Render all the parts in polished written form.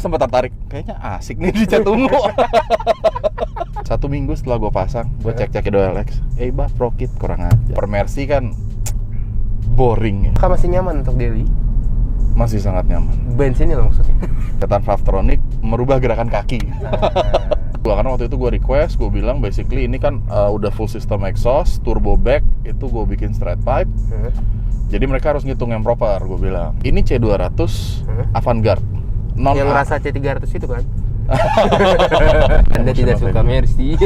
sempat tertarik, kayaknya asik nih di cat ungu. 1 minggu setelah gue pasang, gue cek-cek di OLX, Eibah Pro Kit kurang aja. Per Mercy kan boring ya. Kan masih nyaman untuk daily? Masih sangat nyaman. Bensinnya loh maksudnya? Ketan Valvetronic merubah gerakan kaki. Karena waktu itu gue request, gue bilang basically ini kan udah full system exhaust, turbo back, itu gue bikin straight pipe. Jadi mereka harus ngitung yang proper, gue bilang. Ini C200 Avantgarde. Yang rasa C300 itu kan? Anda tidak suka Mercy.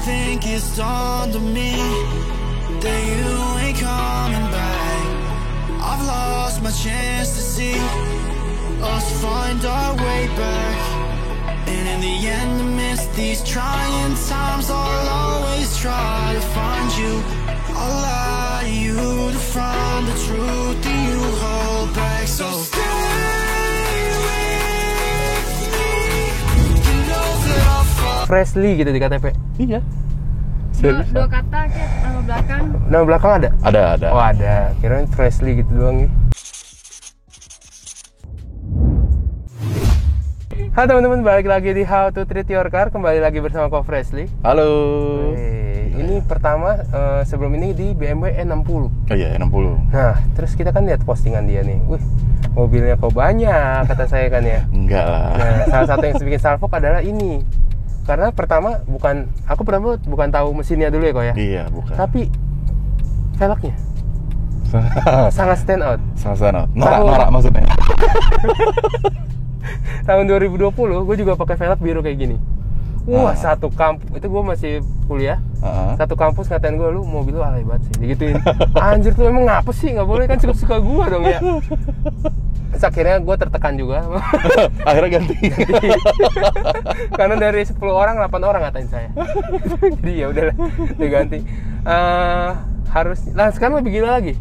Think it's dawned on me that you ain't coming back. I've lost my chance to see us find our way back. And in the end, amidst these trying times, I'll always try to find you. I'll allow you to find the truth that you hold back. So stay with me. You know that I'll fall. Freshly gitu di KTP? Iya. Dua kata kayak nama belakang. Nama belakang ada? Ada. Oh ada, kirain Freshly gitu doang nih. Halo teman-teman, balik lagi di How to Treat Your Car. Kembali lagi bersama Ko Freshly. Halo. Ini pertama, sebelum ini di BMW E60. Oh iya, E60. Nah, terus kita kan lihat postingan dia nih. Wih, mobilnya kok banyak, kata saya kan ya. Enggak lah. Nah, salah satu yang bikin salfok adalah ini. Karena pertama aku bukan tahu mesinnya dulu ya kok ya. Iya, bukan. Tapi velgnya sangat stand out. Sangat stand out. Norak maksudnya. Tahun 2020 gue juga pakai velg biru kayak gini. Wah, satu kampus itu gue masih kuliah. Satu kampus ngatain gue, lu mobil lu alay banget sih. Digituin. Anjir tuh emang ngapa sih? Nggak boleh kan, suka-suka gue dong ya. Terus akhirnya gue tertekan juga. Akhirnya ganti. Karena dari 10 orang 8 orang ngatain saya. Jadi ya udahlah, diganti. Harus. Nah, sekarang lebih gila lagi.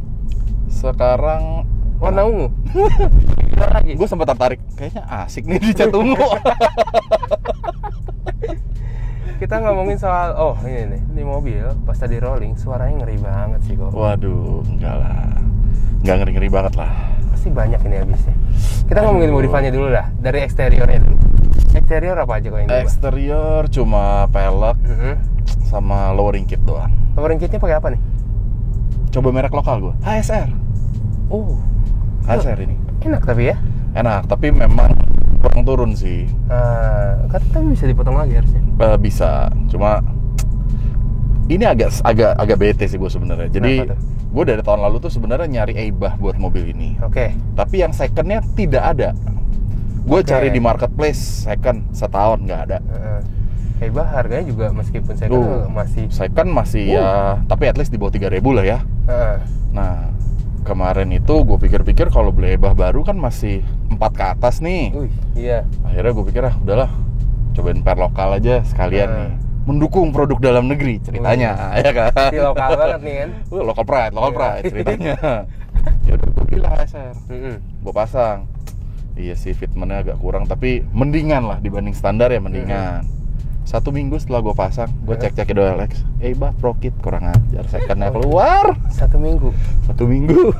Sekarang warna ungu. Gila lagi. Gue sempat tertarik, kayaknya asik nih di cat ungu. Kita ngomongin soal ini mobil pas tadi rolling suaranya ngeri banget sih kok. Waduh, enggak lah. Enggak ngeri-ngeri banget lah. Pasti banyak ini habisnya. Kita ngomongin modifannya dulu lah, dari eksteriornya dulu. Eksterior apa aja kok yang Eksterior cuma pelek sama lowering kit doang. Lowering kitnya pakai apa nih? Coba merek lokal gue, HSR. Oh, HSR ini. Enak tapi ya? Enak, tapi memang kurang turun sih. Tapi bisa dipotong lagi harusnya. Bisa, cuma ini agak bete sih gue sebenarnya. Jadi gue dari tahun lalu tuh sebenarnya nyari Eibah buat mobil ini. Oke. Tapi yang secondnya tidak ada. Gue cari di marketplace second setahun nggak ada. Eibah harganya juga meskipun second masih ya, tapi at least di bawah 3.000 lah ya. Nah, kemarin itu gue pikir-pikir kalau beli Eibah baru kan masih 4 ke atas nih. Iya. Akhirnya gue pikir udahlah, cobain per lokal aja sekalian nih. Mendukung produk dalam negeri ceritanya, ya kan? Si lokal banget nih kan? Local pride ceritanya. Ya udah gue bilang HSR, gue pasang. Iya sih fitmentnya agak kurang, tapi mendingan lah dibanding standar ya mendingan. 1 minggu setelah gue pasang, gue cek-cek di OLX, Eibah Pro Kit kurang ajar, secondnya keluar. 1 minggu. 1 minggu.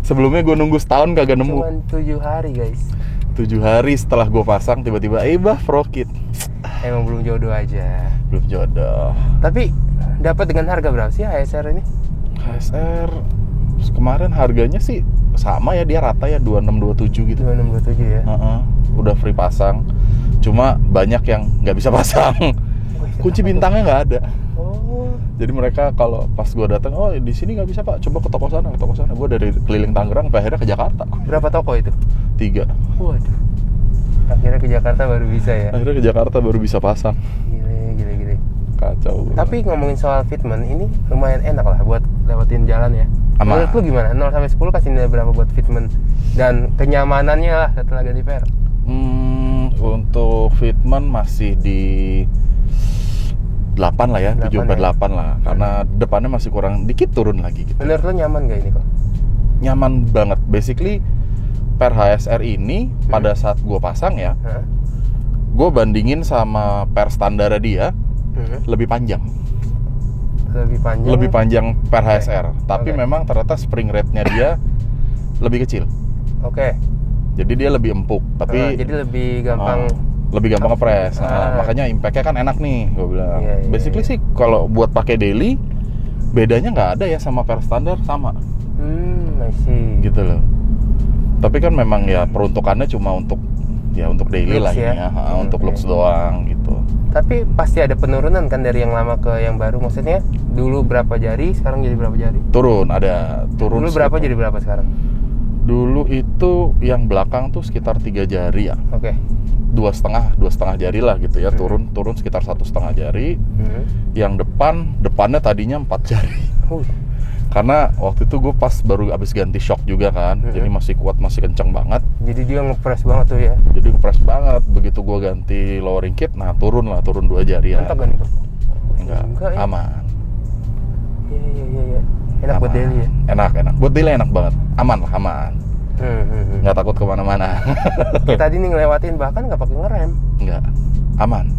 Sebelumnya gue nunggu setahun kagak nemu. Cuman 7 hari guys. 7 hari setelah gue pasang tiba-tiba Eibah Pro Kit. Emang belum jodoh aja. Belum jodoh. Tapi dapat dengan harga berapa sih HSR ini? HSR kemarin harganya sih sama ya, dia rata ya 2627 gitu. 2627 ya. Udah free pasang. Cuma banyak yang nggak bisa pasang. Kunci bintangnya nggak ada. Jadi mereka kalau pas gue datang, di sini nggak bisa pak, coba ke toko sana. Gue dari keliling Tangerang, akhirnya ke Jakarta. Berapa toko itu? 3. Waduh. Akhirnya ke Jakarta baru bisa ya? Akhirnya ke Jakarta baru bisa pasang. Gile. Kacau. Tapi ngomongin soal fitment, ini lumayan enak lah buat lewatin jalan ya. Menurut lu gimana? 0-10 kasih nilai berapa buat fitment? Dan kenyamanannya lah setelah ganti per? Untuk fitment masih di 8 lah ya, 7 sampai 8 8 lah. Karena depannya masih kurang dikit turun lagi gitu. Menurut lo nyaman gak ini kok? Nyaman banget. Basically per HSR ini pada saat gue pasang ya, gue bandingin sama per standar dia lebih panjang. Lebih panjang per HSR. Tapi memang ternyata spring rate-nya dia lebih kecil. Jadi dia lebih empuk. Tapi jadi lebih gampang. Lebih gampang ngepres. Makanya impact-nya kan enak nih, gue bilang. Basically sih kalau buat pakai daily, bedanya nggak ada ya sama per standar, sama. I see. Gitu loh. Tapi kan memang ya peruntukannya cuma untuk daily looks lah ya. Untuk looks doang gitu. Tapi pasti ada penurunan kan dari yang lama ke yang baru. Maksudnya dulu berapa jari, sekarang jadi berapa jari? Turun. Dulu berapa jadi berapa sekarang? Dulu itu yang belakang tuh sekitar 3 jari ya. Dua setengah jari lah gitu ya. Turun sekitar 1,5 jari. Yang depannya tadinya 4 jari. Karena waktu itu gue pas baru abis ganti shock juga kan, jadi masih kuat, masih kenceng banget. Jadi dia ngepres banget tuh ya? Jadi ngepres banget. Begitu gue ganti lowering kit, nah turun 2 jari ya. Mantap gak nih kok? Enggak, aman. Iya. Enak buat daily ya? Enak. Buat daily enak banget. Aman. Nggak takut kemana-mana. Tadi nih ngelewatin bahkan nggak pakai ngerem. Nggak, aman.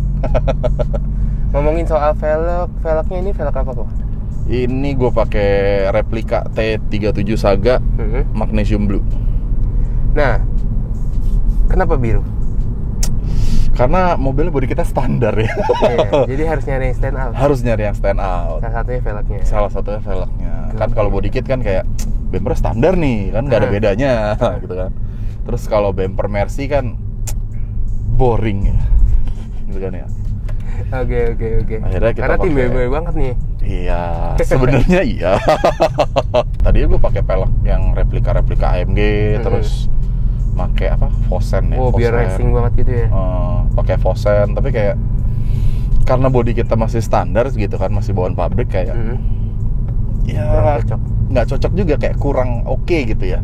Ngomongin soal velgnya ini velg apa kok? Ini gue pakai replika T37 Saga Magnesium Blue. Nah, kenapa biru? Karena mobilnya bodi kita standar ya. Jadi harus nyari yang stand out. Salah satunya velgnya. Kan kalau body kit kan kayak bumper standar nih, kan nggak ada bedanya, gitu kan. Terus kalau bumper Mercy kan boring ya, gitu kan ya. Oke. Akhirnya kita karena tim BMW banget nih. Iya, sebenarnya iya. Tadinya gue pakai pelek yang replika AMG, terus pakai apa? Fosen ya. Biar racing banget gitu ya. Pakai Fosen, tapi kayak karena bodi kita masih standar gitu kan, masih bawaan pabrik kayak nggak cocok juga, kayak kurang oke gitu ya.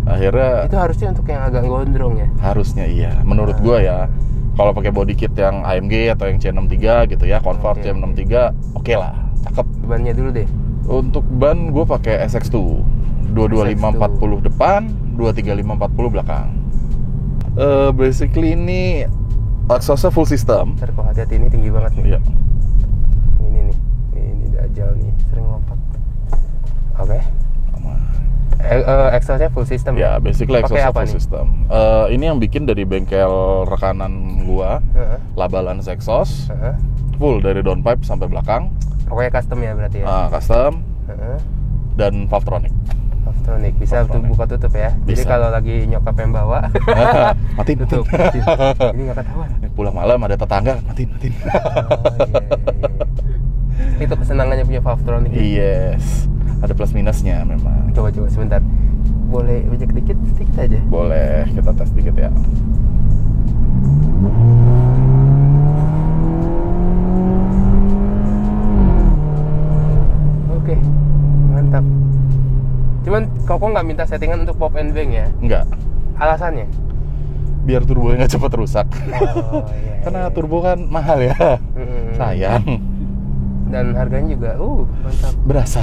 Akhirnya itu harusnya untuk yang agak gondrong ya. Harusnya iya, menurut gue ya. Kalau pakai body kit yang AMG atau yang C63 gitu ya, Convert C63 oke lah, cakep. Bannya dulu deh. Untuk ban gue pakai SX2 225/40 depan, 235/40 belakang. Basically ini exhaustnya full system. Ntar kok hati-hati, ini tinggi banget nih. Iya. Ini Dajjal nih, sering lompat. Exhaustnya full system ya? Basically exhaustnya full nih? system. Ini yang bikin dari bengkel rekanan gua, Labalance Exhaust, full dari downpipe sampai belakang. Pokoknya custom ya berarti ya? Custom, dan Valvetronic. Bisa buka tutup ya? Bisa. Jadi kalau lagi nyokap yang bawa matiin. Tutup. Ini nggak ketahuan. Pulang malam ada tetangga, matiin. Iya. Itu kesenangannya punya Valvetronic. Yes. Ada plus minusnya memang. Coba sebentar. Boleh ojek sedikit aja? Boleh, kita tes dikit ya. Oke, mantap. Cuman kok nggak minta settingan untuk pop and bang ya? Enggak. Alasannya? Biar turbonya nggak cepat rusak. Iya. Karena turbo kan mahal ya. Sayang. Dan harganya juga mantap. Berasa.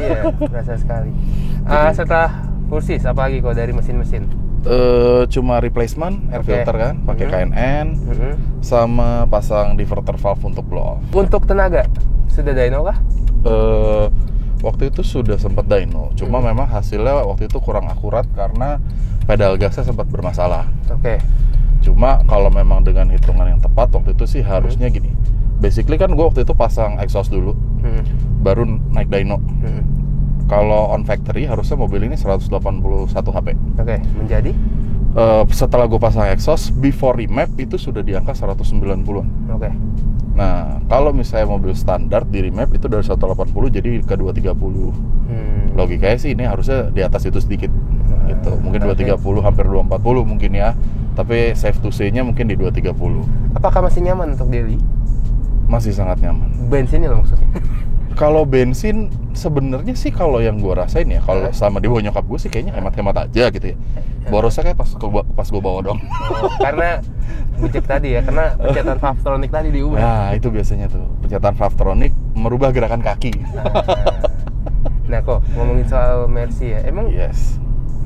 Iya, berasa sekali. Setelah kursis apa lagi kok dari mesin-mesin? Cuma replacement air filter kan, pakai KNN, sama pasang diverter valve untuk blow off. Untuk tenaga sudah dyno kah? Waktu itu sudah sempat dyno, cuma memang hasilnya waktu itu kurang akurat karena pedal gasnya sempat bermasalah. Cuma kalau memang dengan hitungan yang tepat waktu itu sih harusnya gini. Basically kan gue waktu itu pasang exhaust dulu, baru naik dyno. Kalau on factory harusnya mobil ini 181 HP. Menjadi? Setelah gue pasang exhaust, before remap itu sudah di angka 190-an. Nah, kalau misalnya mobil standar di remap itu dari 180 jadi ke 230. Logikanya sih ini harusnya di atas itu sedikit. Gitu. Mungkin 230, hampir 240 mungkin ya. Tapi safe to say-nya mungkin di 230. Apakah masih nyaman untuk daily? Masih sangat nyaman. Bensinnya loh maksudnya? Kalau bensin sebenarnya sih kalau yang gue rasain ya, kalau sama di bawah nyokap gue sih kayaknya hemat-hemat aja gitu ya. Borosnya kayak pas gue bawa dong. Oh, karena bucek tadi ya, karena pencetan Valvetronic tadi diubah. Nah itu biasanya tuh pencetan Valvetronic merubah gerakan kaki. Nah kok ngomongin soal Mercy ya, emang Yes.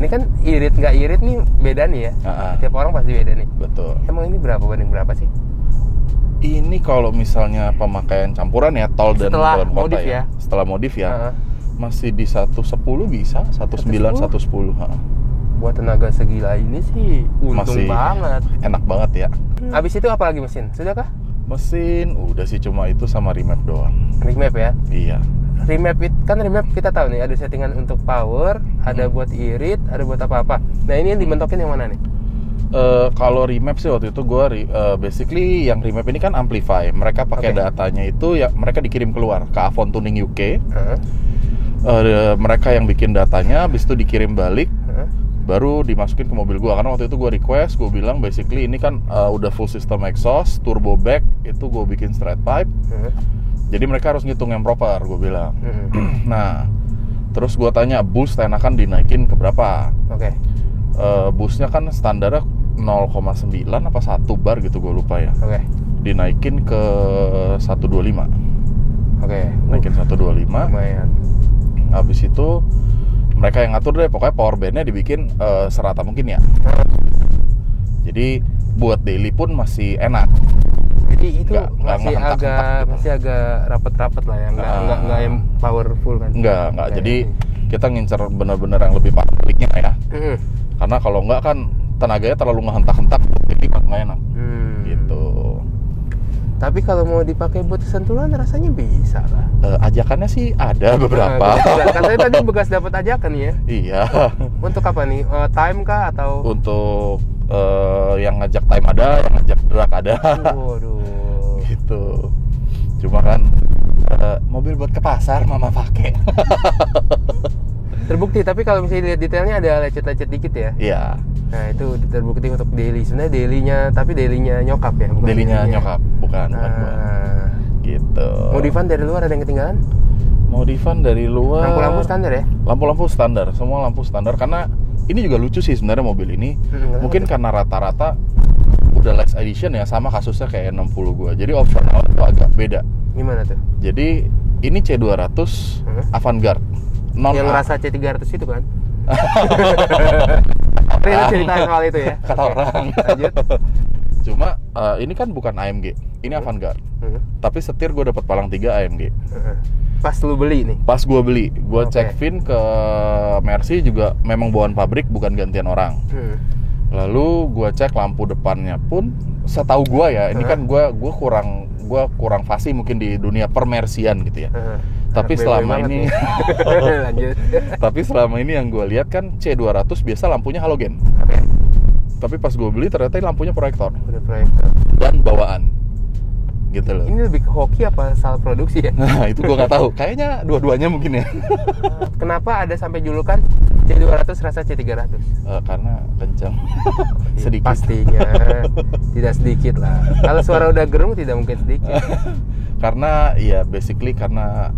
ini kan irit nggak irit nih beda nih ya. Tiap orang pasti beda nih. Betul. Emang ini berapa banding berapa sih? Ini kalau misalnya pemakaian campuran ya tol dan Setelah dalam kota modif ya? Setelah modif ya. Masih di 110 bisa, 19, 110. Buat tenaga segila ini sih untung Masih banget. Enak banget ya. Abis itu apa lagi mesin? Sudahkah? Mesin udah sih cuma itu sama remap doang. Remap ya? Iya. Remap kita tahu nih ada settingan untuk power, ada buat irit, ada buat apa-apa. Nah ini yang dimentokin yang mana nih? Kalau remap sih waktu itu gue basically yang remap ini kan amplify. Mereka pakai datanya itu ya mereka dikirim keluar ke Avon Tuning UK. Mereka yang bikin datanya, habis itu dikirim balik, baru dimasukin ke mobil gue. Karena waktu itu gue request, gue bilang basically ini kan udah full system exhaust, turbo back, itu gue bikin straight pipe. Jadi mereka harus ngitung yang proper, gue bilang. Nah, terus gue tanya boost enakan dinaikin ke berapa? Boostnya kan standarnya 0,9 apa 1 bar gitu, gue lupa ya. Dinaikin ke 125. Naikin 125. Lumayan. Habis itu mereka yang ngatur deh, pokoknya power bandnya dibikin serata mungkin ya. Jadi buat daily pun masih enak. Jadi itu Nggak masih agak rapet-rapet lah ya, nggak yang powerful kan? Nggak. Jadi kita ngincer benar-benar yang lebih powerfulnya ya. Karena kalau nggak kan tenaganya terlalu ngehentak-hentak, jadi nggak enak. Gitu. Tapi kalau mau dipakai buat kesentulan rasanya bisa lah. Ajakannya sih ada beberapa. Katanya tadi bekas dapat ajakan ya? Iya. Untuk apa nih? Time kah atau? Untuk yang ngajak time ada, yang ngajak drag ada. Waduh. Gitu. Cuma kan mobil buat ke pasar mama pakai. Terbukti, tapi kalau misalnya lihat detailnya ada lecet-lecet dikit ya? Iya. Nah itu terbukti untuk daily. Sebenarnya dailynya nyokap ya? Bukan Dailynya nyokap, bukan gua. Gitu. Modifan dari luar ada yang ketinggalan? Modifan dari luar. Lampu-lampu standar ya? Lampu-lampu standar, semua lampu standar. Karena ini juga lucu sih sebenarnya mobil ini. Mungkin karena rata-rata udah last edition ya, sama kasusnya kayak 60 gua. Jadi opsional itu agak beda. Gimana tuh? Jadi ini C200 Avantgarde. Yang rasa C300 itu kan? Rina ceritain soal itu ya? Kata orang. Lanjut. Cuma ini kan bukan AMG, ini Avantgarde. Tapi setir gue dapat palang 3 AMG. Pas lu beli nih? Pas gue beli, gue cek VIN ke Mercy juga memang bawaan pabrik, bukan gantian orang. Lalu gue cek lampu depannya pun, setahu gue ya, ini kan gue kurang fasih mungkin di dunia permersian gitu ya. Tapi selama ini tapi selama ini yang gue lihat kan C200 biasa lampunya halogen. Tapi pas gue beli ternyata lampunya proyektor. Dan bawaan. Gitu loh. Ini lebih ke hoki apa salah produksi ya? Nah, itu gue nggak tahu. Kayaknya dua-duanya mungkin ya. Kenapa ada sampai julukan C200 rasa C300? Karena kencang. Sedikit. Pastinya tidak sedikit lah. Kalau suara udah gerung tidak mungkin sedikit. Karena ya basically karena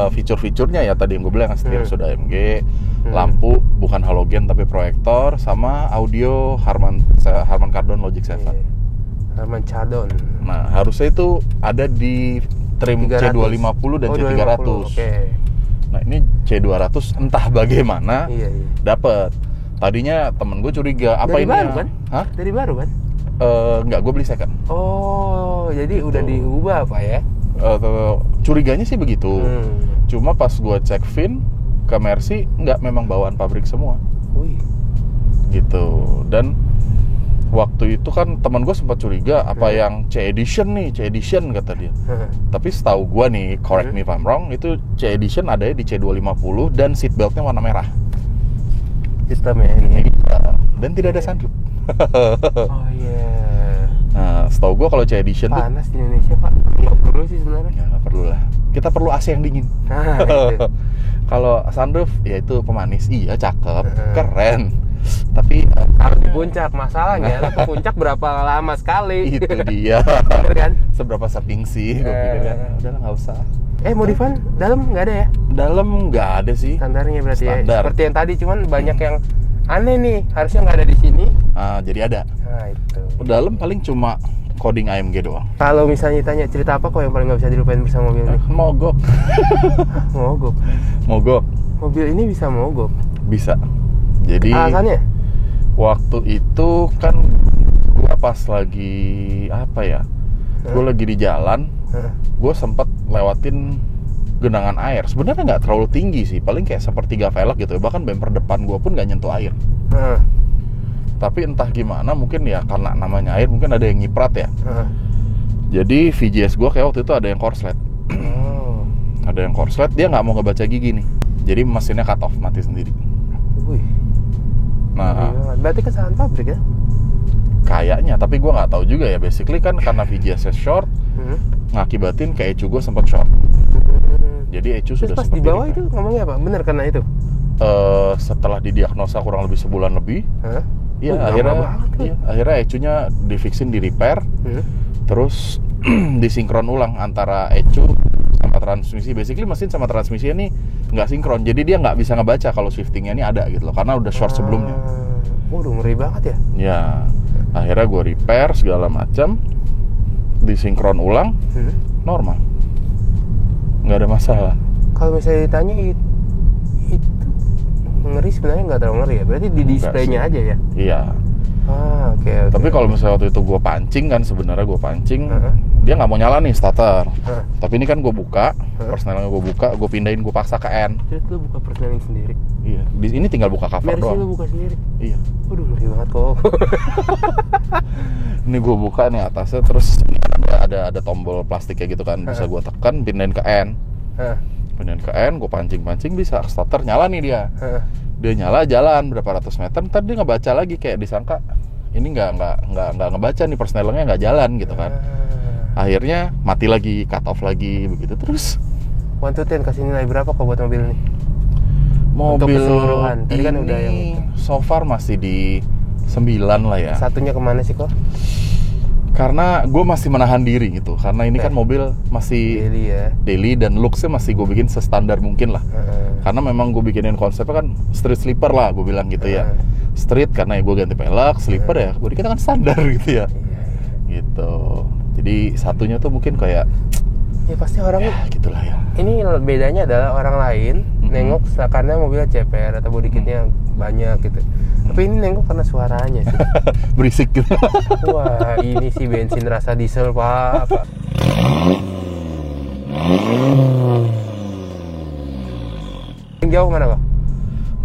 fitur-fiturnya ya tadi yang gue bilang, setir sudah AMG, lampu bukan halogen tapi proyektor, sama audio Harman Kardon Logic 7. Harman Kardon. Nah, harusnya itu ada di trim 300. C250 dan C300. Nah, ini C200 entah bagaimana dapet. Tadinya temen gue curiga apa dari ini baru ya? Kan? Hah? Dari baru kan? Enggak, gue beli second. Oh, jadi udah diubah apa ya? Curiganya sih begitu. Cuma pas gue cek VIN ke Mercy, enggak, memang bawaan pabrik semua. Gitu. Dan waktu itu kan teman gue sempat curiga apa yang C edition kata dia. Tapi setahu gue nih, correct me if I'm wrong, itu C edition adanya di C250 dan seatbeltnya warna merah. Sistemnya ini. Dan tidak ada sunroof. Oh iya. Nah, setahu gue kalau C edition panas di Indonesia Pak, nggak perlu sih sebenarnya. Nggak perlu lah. Kita perlu AC yang dingin. Kalau sunroof ya itu pemanis, iya cakep, keren. Tapi kalau di puncak masalahnya, ke puncak berapa lama sekali? Itu dia. Kan? Seberapa sering sih? Gue pikir kan, udahlah nggak usah. Modifan dalam nggak ada ya? Dalam nggak ada sih. Standarnya berarti Standar. ya. Seperti yang tadi, cuman banyak yang Aneh nih, harusnya nggak ada di sini. Jadi ada. Nah itu. Dalam paling cuma coding AMG doang. Kalau misalnya tanya cerita apa kok yang paling nggak bisa dilupain bersama mobil ini? Mogok. Mogok. Mogok. Mobil ini bisa mogok. Bisa. Jadi Alasannya? waktu itu kan gue pas lagi apa ya? Gue lagi di jalan, gue sempet lewatin genangan air. Sebenarnya nggak terlalu tinggi sih, paling kayak sepertiga velg gitu. Bahkan bumper depan gue pun nggak nyentuh air. Tapi entah gimana, mungkin ya karena namanya air, mungkin ada yang nyiprat ya. Jadi VGS gue kayak waktu itu ada yang korslet. Ada yang korslet, dia nggak mau ngebaca gigi nih. Jadi mesinnya cut off, mati sendiri. Wih. Nah, berarti kesalahan pabrik ya? kayaknya, tapi gue nggak tahu juga ya. Basically kan karena VGS short, ngakibatin ke ECU gue sempat short. Jadi ECU sudah pas sempat di bawah itu ngomongnya apa? Bener karena itu? Setelah didiagnosa kurang lebih sebulan lebih, iya akhirnya ECU-nya difixin, di repair, terus disinkron ulang antara ECU sama transmisi. Basically mesin sama transmisi ini nggak sinkron, jadi dia nggak bisa ngebaca kalau shiftingnya ini ada gitu loh, karena udah short sebelumnya. Waduh, ngeri banget ya. Ya, akhirnya gue repair segala macam, disinkron ulang, normal, nggak ada masalah. Kalau misalnya ditanya itu ngeri, sebenarnya nggak terlalu ngeri ya, berarti di displaynya aja ya? Iya. Oke. Tapi kalau misalnya waktu itu gue pancing kan, sebenarnya gue pancing, dia nggak mau nyala nih starter. Tapi ini kan gue buka, persnelnya gue buka, gue pindahin, gue paksa ke N. Jadi lu buka persneling sendiri? Iya. Di ini tinggal buka cover Mercy doang. lu buka sendiri? Iya. Waduh, ngeri banget kok. Ini gue buka nih atasnya, terus ada tombol plastiknya gitu kan, bisa gue tekan, pindahin ke N. Pindahin ke N, gue pancing bisa, starter nyala nih dia. Dia nyala, jalan berapa ratus meter, ntar dia ngebaca lagi, kayak disangka ini nggak ngebaca nih, persnelingnya nggak jalan gitu kan. Akhirnya mati lagi, cut off lagi, begitu terus. 1 to 10 kasih nilai berapa kok buat mobil ini? Mobil untuk keseluruhan. Tadi kan udah yang so far masih di 9 lah ya. Satunya kemana sih kok? Karena gue masih menahan diri gitu, karena ini kan mobil masih daily ya. Daily, dan looksnya masih gue bikin sestandar mungkin lah. Karena memang gue bikinin konsepnya kan street sleeper lah, gue bilang gitu ya. Street karena ya gue ganti pelek, sleeper ya gue dikira kan standar gitu ya. Gitu. Jadi satunya tuh mungkin kayak ya pasti orang gitulah ya. Ini bedanya adalah orang lain nengok karena mobilnya CPR atau body kitnya banyak gitu. Tapi ini nengok karena suaranya sih. Berisik gitu. Wah, ini sih bensin rasa diesel, Pak. Paling jauh mana, Pak?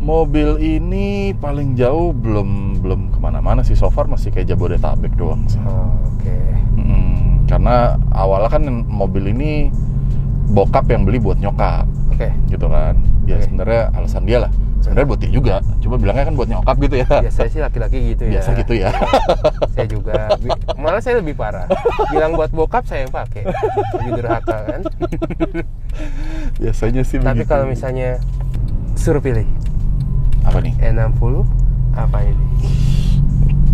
Mobil ini paling jauh belum kemana-mana sih, so far masih kayak Jabodetabek doang sih. Oke. Karena awalnya kan mobil ini bokap yang beli buat nyokap. Gitu kan. Ya sebenarnya alasan dia lah. Sebenarnya buat dia juga, cuma bilangnya kan buat nyokap gitu ya. Biasanya sih laki-laki gitu ya. Biasa gitu ya. Saya juga, malah saya lebih parah. Bilang buat bokap saya yang pakai. Lebih durhaka kan. Biasanya sih tapi begitu. kalau misalnya suruh pilih, apa nih? E60 apa ini?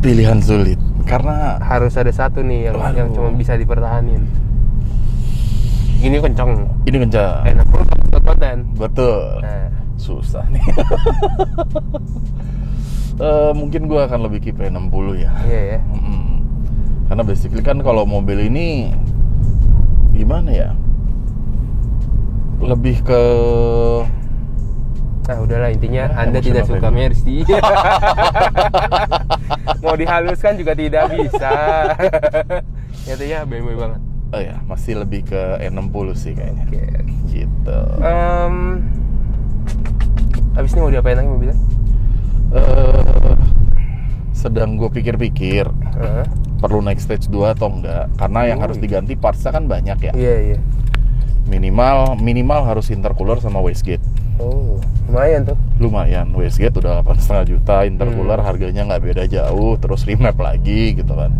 Pilihan sulit, karena harus ada satu nih yang cuma bisa dipertahanin. Ini kencang. Ini kencang. E60 konten. Betul. Nah. Susah nih. Mungkin gue akan lebih keep 60 ya. Iya ya. Karena basically kan kalau mobil ini gimana ya? Lebih ke udahlah, intinya Anda tidak suka Mercy. Mau dihaluskan juga tidak bisa. Nyatanya BMW banget. Oh ya, masih lebih ke E60 sih kayaknya. Oke. Gitu. Habis ini mau diapain lagi mobilnya? Sedang gue pikir-pikir perlu naik stage 2 atau enggak, karena yang harus diganti partsnya kan banyak ya. Iya. Minimal harus intercooler sama wastegate. Oh, lumayan tuh. Lumayan, wastegate udah 8,5 juta, intercooler harganya nggak beda jauh, terus remap lagi gitu kan.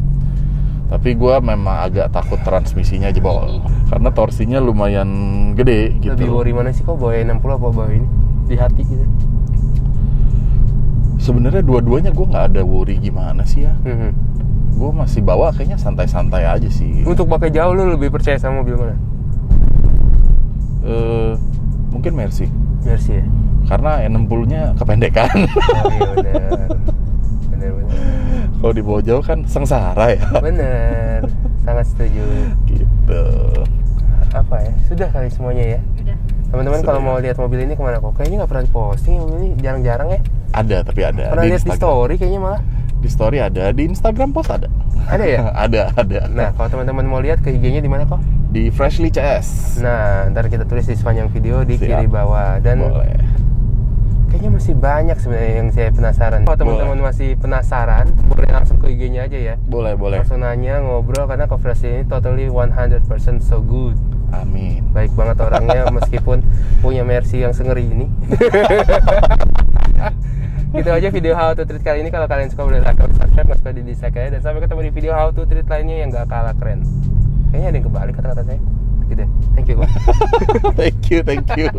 Tapi gue memang agak takut transmisinya jebol, karena torsinya lumayan gede gitu. Lebih worry mana sih kok, bawa 60 apa bawa ini? Di hati gitu. Sebenarnya dua-duanya gue nggak ada worry gimana sih ya. Gue masih bawa kayaknya santai-santai aja sih. Untuk pakai jauh lu lebih percaya sama mobil mana? Mungkin Mercy ya. Karena N60-nya kependekan. Oh iya bener. Bener. Kalau dibawa jauh kan sengsara ya. Bener, sangat setuju. Gitu. Apa ya? Sudah kali semuanya ya. Udah. Teman-teman kalau mau lihat mobil ini kemana kok? Kayaknya nggak pernah diposting mobil ini, jarang-jarang ya. Ada, tapi ada. Pernah lihat di Instagram. story kayaknya malah. Di story ada, di Instagram post ada. Ada ya? ada. Nah, kalau teman-teman mau lihat ke IG-nya di mana kok? Di Freshly CS. Nah, ntar kita tulis di sepanjang video di Siap. kiri bawah. Dan Boleh. kayaknya masih banyak sebenarnya yang saya penasaran. Kalau teman-teman masih penasaran, boleh langsung ke IG-nya aja ya. Boleh. Langsung nanya, ngobrol, karena Freshly ini totally 100% so good. Amin. Baik banget orangnya meskipun punya Mercy yang sengeri ini. Gitu aja video how to treat kali ini. Kalau kalian suka boleh like, subscribe, nggak suka di dislike ya. Dan sampai ketemu di video how to treat lainnya yang gak kalah keren. Kayaknya ada yang kebalik kata-kata saya. Gitu ya. Thank you. Thank you.